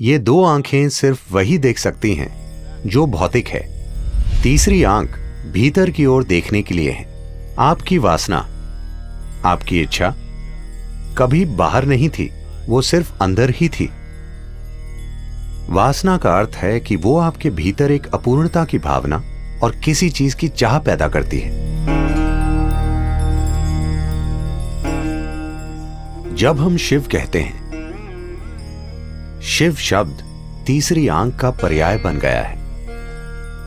ये दो आंखें सिर्फ वही देख सकती हैं जो भौतिक है। तीसरी आंख भीतर की ओर देखने के लिए है। आपकी वासना, आपकी इच्छा कभी बाहर नहीं थी, वो सिर्फ अंदर ही थी। वासना का अर्थ है कि वो आपके भीतर एक अपूर्णता की भावना और किसी चीज की चाह पैदा करती है। जब हम शिव कहते हैं, शिव शब्द तीसरी आंख का पर्याय बन गया है।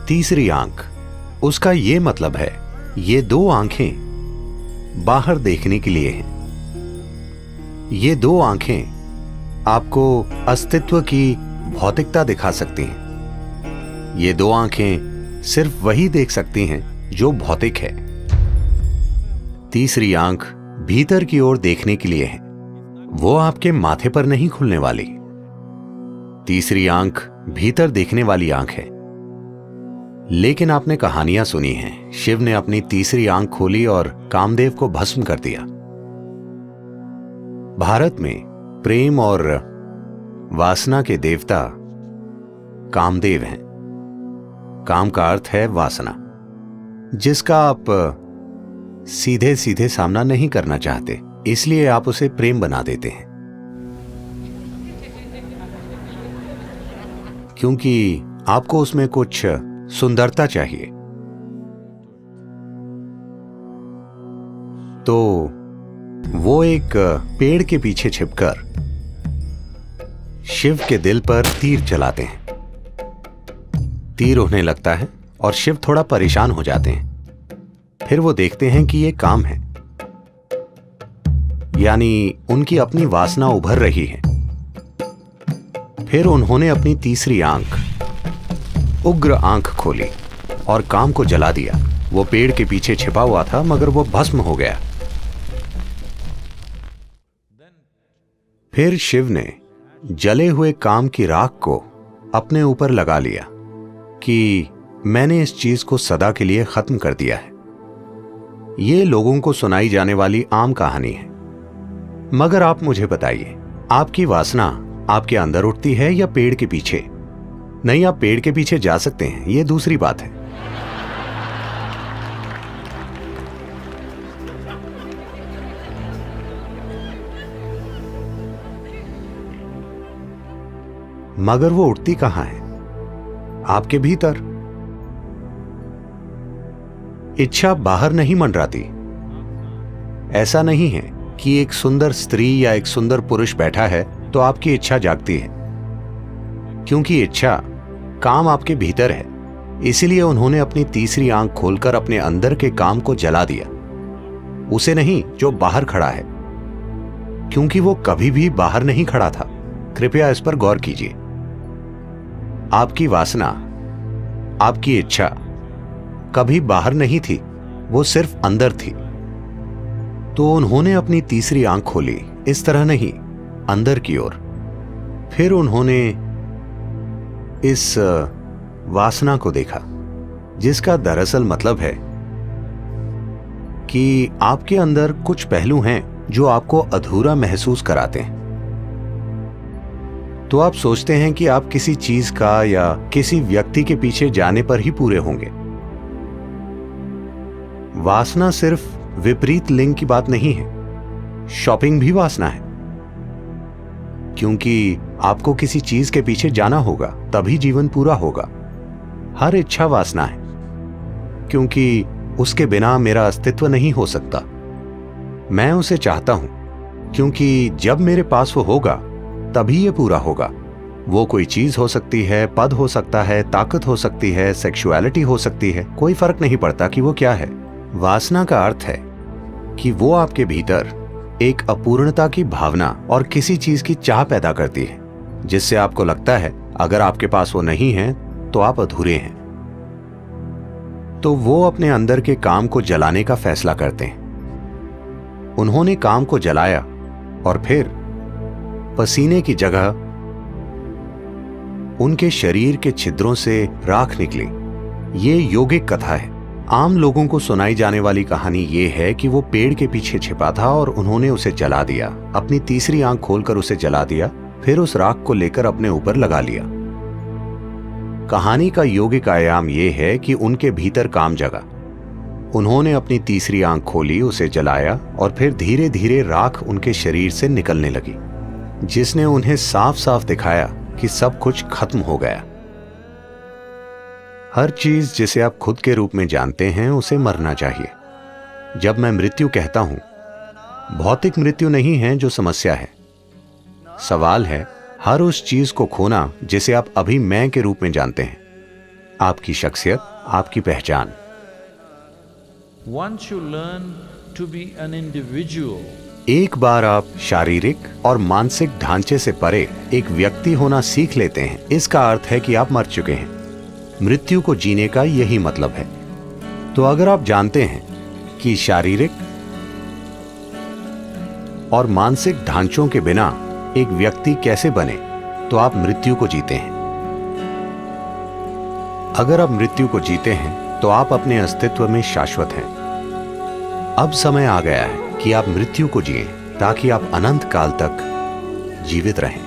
तीसरी आंख, उसका यह मतलब है ये दो आंखें बाहर देखने के लिए हैं। ये दो आंखें आपको अस्तित्व की भौतिकता दिखा सकती हैं। ये दो आंखें सिर्फ वही देख सकती हैं जो भौतिक है। तीसरी आंख भीतर की ओर देखने के लिए है, वो आपके माथे पर नहीं खुलने वाली। तीसरी आंख भीतर देखने वाली आंख है। लेकिन आपने कहानियां सुनी हैं, शिव ने अपनी तीसरी आंख खोली और कामदेव को भस्म कर दिया। भारत में प्रेम और वासना के देवता कामदेव हैं। काम का अर्थ है वासना, जिसका आप सीधे सीधे सामना नहीं करना चाहते, इसलिए आप उसे प्रेम बना देते हैं, क्योंकि आपको उसमें कुछ सुंदरता चाहिए। तो वो एक पेड़ के पीछे छिपकर शिव के दिल पर तीर चलाते हैं। तीर उन्हें लगता है और शिव थोड़ा परेशान हो जाते हैं। फिर वो देखते हैं कि ये काम है, यानी उनकी अपनी वासना उभर रही है। फिर उन्होंने अपनी तीसरी आंख, उग्र आंख खोली और काम को जला दिया। वो पेड़ के पीछे छिपा हुआ था, मगर वो भस्म हो गया। फिर शिव ने जले हुए काम की राख को अपने ऊपर लगा लिया कि मैंने इस चीज को सदा के लिए खत्म कर दिया है। ये लोगों को सुनाई जाने वाली आम कहानी है, मगर आप मुझे बताइए, आपकी वासना आपके अंदर उठती है या पेड़ के पीछे? नहीं, आप पेड़ के पीछे जा सकते हैं, ये दूसरी बात है। मगर वो उठती कहां है? आपके भीतर। इच्छा बाहर नहीं मंडराती। ऐसा नहीं है कि एक सुंदर स्त्री या एक सुंदर पुरुष बैठा है तो आपकी इच्छा जागती है, क्योंकि इच्छा काम आपके भीतर है। इसीलिए उन्होंने अपनी तीसरी आंख खोलकर अपने अंदर के काम को जला दिया, उसे नहीं जो बाहर खड़ा है, क्योंकि वो कभी भी बाहर नहीं खड़ा था। कृपया इस पर गौर कीजिए। आपकी वासना, आपकी इच्छा कभी बाहर नहीं थी, वो सिर्फ अंदर थी। तो उन्होंने अपनी तीसरी आंख खोली, इस तरह नहीं, अंदर की ओर। फिर उन्होंने इस वासना को देखा, जिसका दरअसल मतलब है कि आपके अंदर कुछ पहलू हैं जो आपको अधूरा महसूस कराते हैं। तो आप सोचते हैं कि आप किसी चीज का या किसी व्यक्ति के पीछे जाने पर ही पूरे होंगे। वासना सिर्फ विपरीत लिंग की बात नहीं है, शॉपिंग भी वासना है, क्योंकि आपको किसी चीज के पीछे जाना होगा, तभी जीवन पूरा होगा। हर इच्छा वासना है, क्योंकि उसके बिना मेरा अस्तित्व नहीं हो सकता। मैं उसे चाहता हूं, क्योंकि जब मेरे पास वो होगा तभी ये पूरा होगा। वो कोई चीज हो सकती है, पद हो सकता है, ताकत हो सकती है, सेक्सुअलिटी हो सकती है, कोई फर्क नहीं पड़ता कि वो क्या है। वासना का अर्थ है कि वो आपके भीतर एक अपूर्णता की भावना और किसी चीज की चाह पैदा करती है, जिससे आपको लगता है अगर आपके पास वो नहीं है तो आप अधूरे हैं। तो वो अपने अंदर के काम को जलाने का फैसला करते हैं। उन्होंने काम को जलाया और फिर पसीने की जगह उनके शरीर के छिद्रों से राख निकली। ये यौगिक कथा है। आम लोगों को सुनाई जाने वाली कहानी ये है कि वो पेड़ के पीछे छिपा था और उन्होंने उसे जला दिया, अपनी तीसरी आंख खोलकर उसे जला दिया। फिर उस राख को लेकर अपने ऊपर लगा लिया। कहानी का यौगिक आयाम यह है कि उनके भीतर काम जगा। उन्होंने अपनी तीसरी आंख खोली, उसे जलाया और फिर धीरे धीरे राख उनके शरीर से निकलने लगी, जिसने उन्हें साफ साफ दिखाया कि सब कुछ खत्म हो गया। हर चीज जिसे आप खुद के रूप में जानते हैं उसे मरना चाहिए। जब मैं मृत्यु कहता हूं, भौतिक मृत्यु नहीं है जो समस्या है। सवाल है हर उस चीज को खोना जिसे आप अभी मैं के रूप में जानते हैं, आपकी शख्सियत, आपकी पहचान। Once you learn to be an individual, एक बार आप शारीरिक और मानसिक ढांचे से परे एक व्यक्ति होना सीख लेते हैं, इसका अर्थ है कि आप मर चुके हैं। मृत्यु को जीने का यही मतलब है। तो अगर आप जानते हैं कि शारीरिक और मानसिक ढांचों के बिना एक व्यक्ति कैसे बने, तो आप मृत्यु को जीते हैं। अगर आप मृत्यु को जीते हैं तो आप अपने अस्तित्व में शाश्वत हैं। अब समय आ गया है कि आप मृत्यु को जिएं ताकि आप अनंत काल तक जीवित रहें।